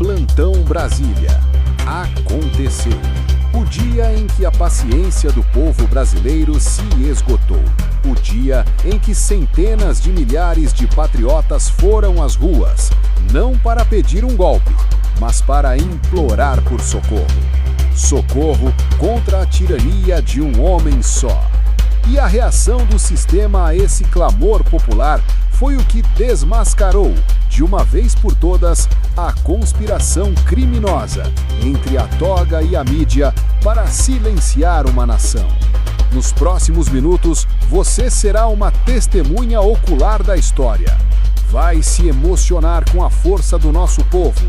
Plantão Brasília. Aconteceu. O dia em que a paciência do povo brasileiro se esgotou. O dia em que centenas de milhares de patriotas foram às ruas, não para pedir um golpe, mas para implorar por socorro. Socorro contra a tirania de um homem só. E a reação do sistema a esse clamor popular foi o que desmascarou, de uma vez por todas, a conspiração criminosa entre a toga e a mídia para silenciar uma nação. Nos próximos minutos, você será uma testemunha ocular da história. Vai se emocionar com a força do nosso povo.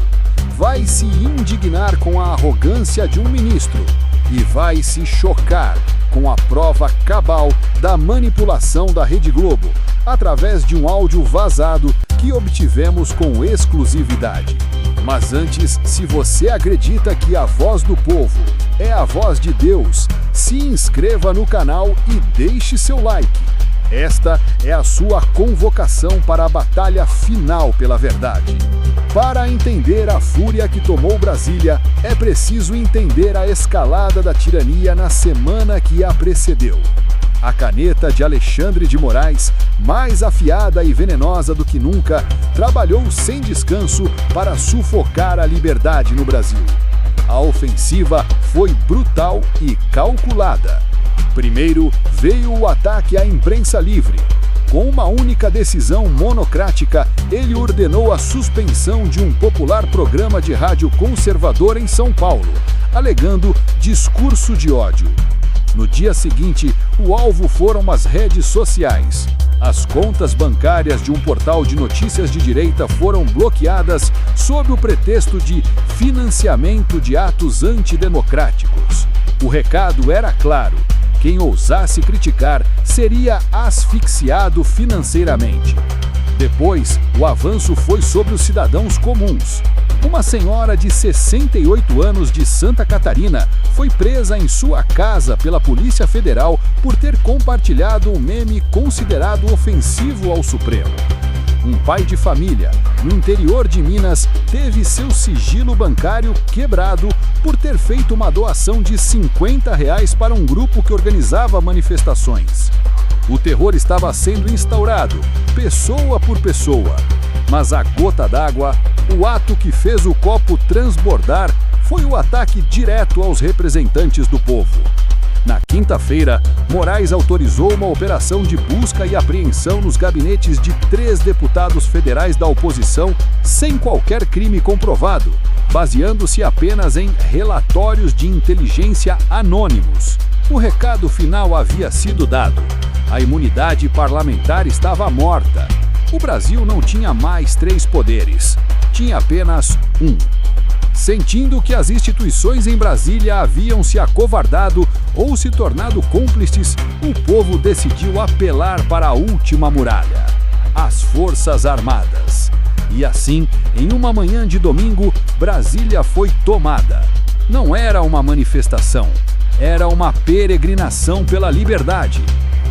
Vai se indignar com a arrogância de um ministro. E vai se chocar com a prova cabal da manipulação da Rede Globo, através de um áudio vazado que obtivemos com exclusividade. Mas antes, se você acredita que a voz do povo é a voz de Deus, se inscreva no canal e deixe seu like. Esta é a sua convocação para a batalha final pela verdade. Para entender a fúria que tomou Brasília, é preciso entender a escalada da tirania na semana que a precedeu. A caneta de Alexandre de Moraes, mais afiada e venenosa do que nunca, trabalhou sem descanso para sufocar a liberdade no Brasil. A ofensiva foi brutal e calculada. Primeiro veio o ataque à imprensa livre. Com uma única decisão monocrática, ele ordenou a suspensão de um popular programa de rádio conservador em São Paulo, alegando discurso de ódio. No dia seguinte, o alvo foram as redes sociais. As contas bancárias de um portal de notícias de direita foram bloqueadas sob o pretexto de financiamento de atos antidemocráticos. O recado era claro: quem ousasse criticar seria asfixiado financeiramente. Depois, o avanço foi sobre os cidadãos comuns. Uma senhora de 68 anos de Santa Catarina foi presa em sua casa pela Polícia Federal por ter compartilhado um meme considerado ofensivo ao Supremo. Um pai de família, no interior de Minas, teve seu sigilo bancário quebrado por ter feito uma doação de R$50 para um grupo que organizava manifestações. O terror estava sendo instaurado, pessoa por pessoa. Mas a gota d'água, o ato que fez o copo transbordar, foi o ataque direto aos representantes do povo. Na quinta-feira, Moraes autorizou uma operação de busca e apreensão nos gabinetes de 3 deputados federais da oposição sem qualquer crime comprovado, baseando-se apenas em relatórios de inteligência anônimos. O recado final havia sido dado. A imunidade parlamentar estava morta. O Brasil não tinha mais 3 poderes, tinha apenas um. Sentindo que as instituições em Brasília haviam se acovardado ou se tornado cúmplices, o povo decidiu apelar para a última muralha: as Forças Armadas. E assim, em uma manhã de domingo, Brasília foi tomada. Não era uma manifestação, era uma peregrinação pela liberdade.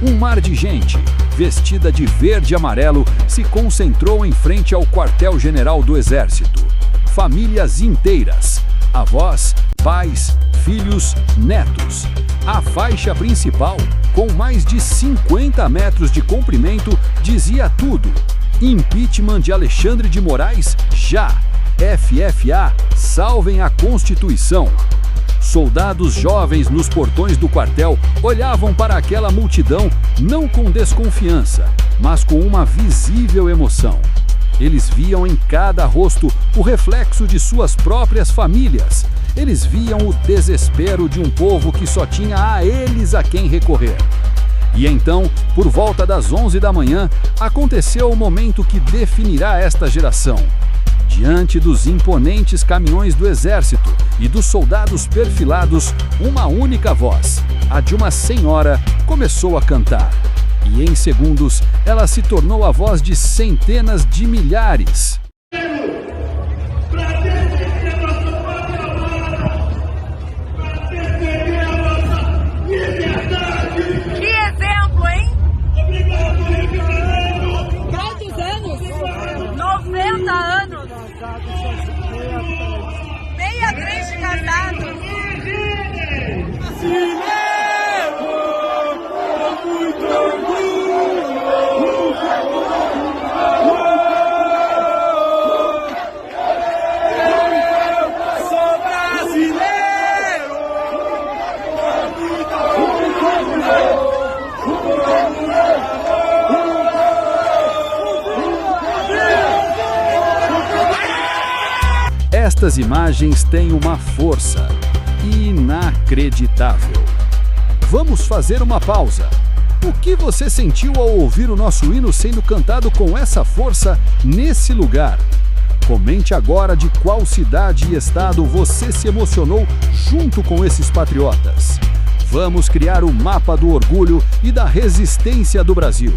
Um mar de gente, vestida de verde e amarelo, se concentrou em frente ao quartel-general do Exército. Famílias inteiras, avós, pais, filhos, netos. A faixa principal, com mais de 50 metros de comprimento, dizia tudo: impeachment de Alexandre de Moraes já! FFA, salvem a Constituição! Soldados jovens nos portões do quartel olhavam para aquela multidão não com desconfiança, mas com uma visível emoção. Eles viam em cada rosto o reflexo de suas próprias famílias. Eles viam o desespero de um povo que só tinha a eles a quem recorrer. E então, por volta das 11 da manhã, aconteceu o momento que definirá esta geração. Diante dos imponentes caminhões do Exército e dos soldados perfilados, uma única voz, a de uma senhora, começou a cantar. E em segundos, ela se tornou a voz de centenas de milhares. Que exemplo, hein? Quantos anos? 90 anos. Estas imagens têm uma força inacreditável. Vamos fazer uma pausa. O que você sentiu ao ouvir o nosso hino sendo cantado com essa força nesse lugar? Comente agora de qual cidade e estado você se emocionou junto com esses patriotas. Vamos criar o mapa do orgulho e da resistência do Brasil.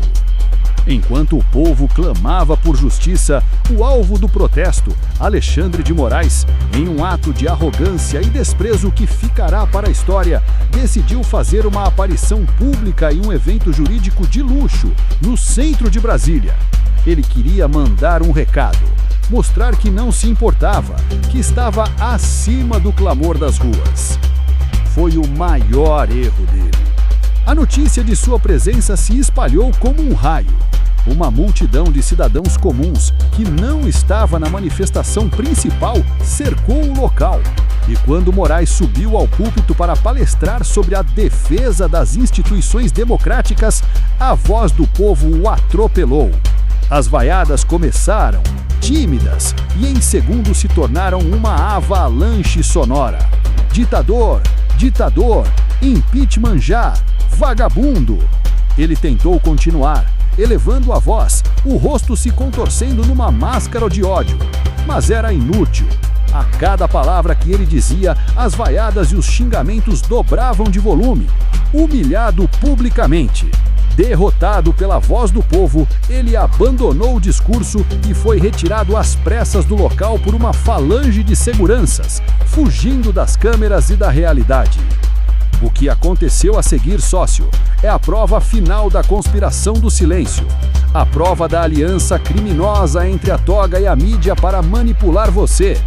Enquanto o povo clamava por justiça, o alvo do protesto, Alexandre de Moraes, em um ato de arrogância e desprezo que ficará para a história, decidiu fazer uma aparição pública em um evento jurídico de luxo, no centro de Brasília. Ele queria mandar um recado, mostrar que não se importava, que estava acima do clamor das ruas. Foi o maior erro dele. A notícia de sua presença se espalhou como um raio. Uma multidão de cidadãos comuns que não estava na manifestação principal cercou o local. E quando Moraes subiu ao púlpito para palestrar sobre a defesa das instituições democráticas, a voz do povo o atropelou. As vaiadas começaram, tímidas, e em segundos se tornaram uma avalanche sonora. Ditador, ditador, impeachment já, vagabundo. Ele tentou continuar, elevando a voz, o rosto se contorcendo numa máscara de ódio. Mas era inútil. A cada palavra que ele dizia, as vaiadas e os xingamentos dobravam de volume. Humilhado publicamente, derrotado pela voz do povo, ele abandonou o discurso e foi retirado às pressas do local por uma falange de seguranças, fugindo das câmeras e da realidade. O que aconteceu a seguir, sócio, é a prova final da conspiração do silêncio. A prova da aliança criminosa entre a toga e a mídia para manipular você.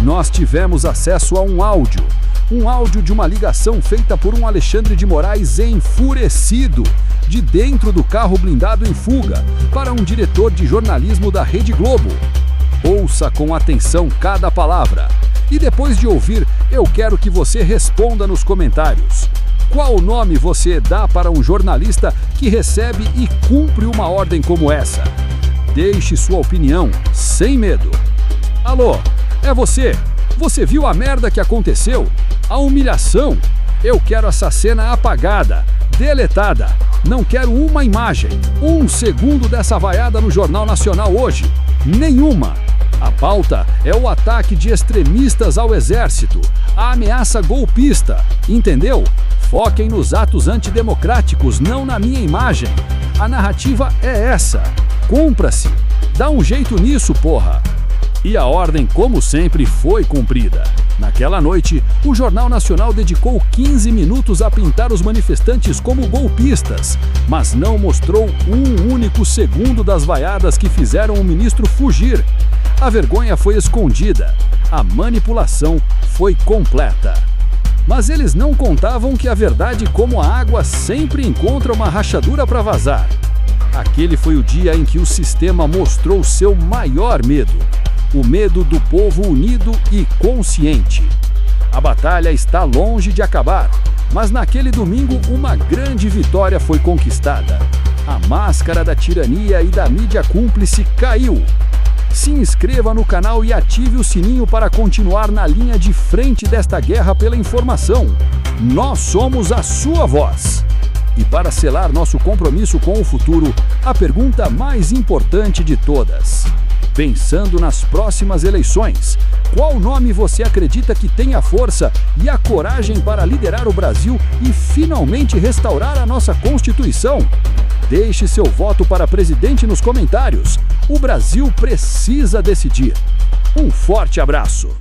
Nós tivemos acesso a um áudio de uma ligação feita por um Alexandre de Moraes enfurecido, de dentro do carro blindado em fuga, para um diretor de jornalismo da Rede Globo. Ouça com atenção cada palavra. E depois de ouvir, eu quero que você responda nos comentários. Qual nome você dá para um jornalista que recebe e cumpre uma ordem como essa? Deixe sua opinião, sem medo. Alô, é você? Você viu a merda que aconteceu? A humilhação? Eu quero essa cena apagada, deletada. Não quero uma imagem, um segundo dessa vaiada no Jornal Nacional hoje. Nenhuma. A pauta é o ataque de extremistas ao exército, a ameaça golpista, entendeu? Foquem nos atos antidemocráticos, não na minha imagem. A narrativa é essa. Cumpra-se. Dá um jeito nisso, porra. E a ordem, como sempre, foi cumprida. Naquela noite, o Jornal Nacional dedicou 15 minutos a pintar os manifestantes como golpistas, mas não mostrou um único segundo das vaiadas que fizeram o ministro fugir. A vergonha foi escondida, a manipulação foi completa. Mas eles não contavam que a verdade, como a água, sempre encontra uma rachadura para vazar. Aquele foi o dia em que o sistema mostrou seu maior medo. O medo do povo unido e consciente. A batalha está longe de acabar, mas naquele domingo uma grande vitória foi conquistada. A máscara da tirania e da mídia cúmplice caiu. Se inscreva no canal e ative o sininho para continuar na linha de frente desta guerra pela informação. Nós somos a sua voz. E para selar nosso compromisso com o futuro, a pergunta mais importante de todas. Pensando nas próximas eleições, qual nome você acredita que tem a força e a coragem para liderar o Brasil e finalmente restaurar a nossa Constituição? Deixe seu voto para presidente nos comentários. O Brasil precisa decidir. Um forte abraço!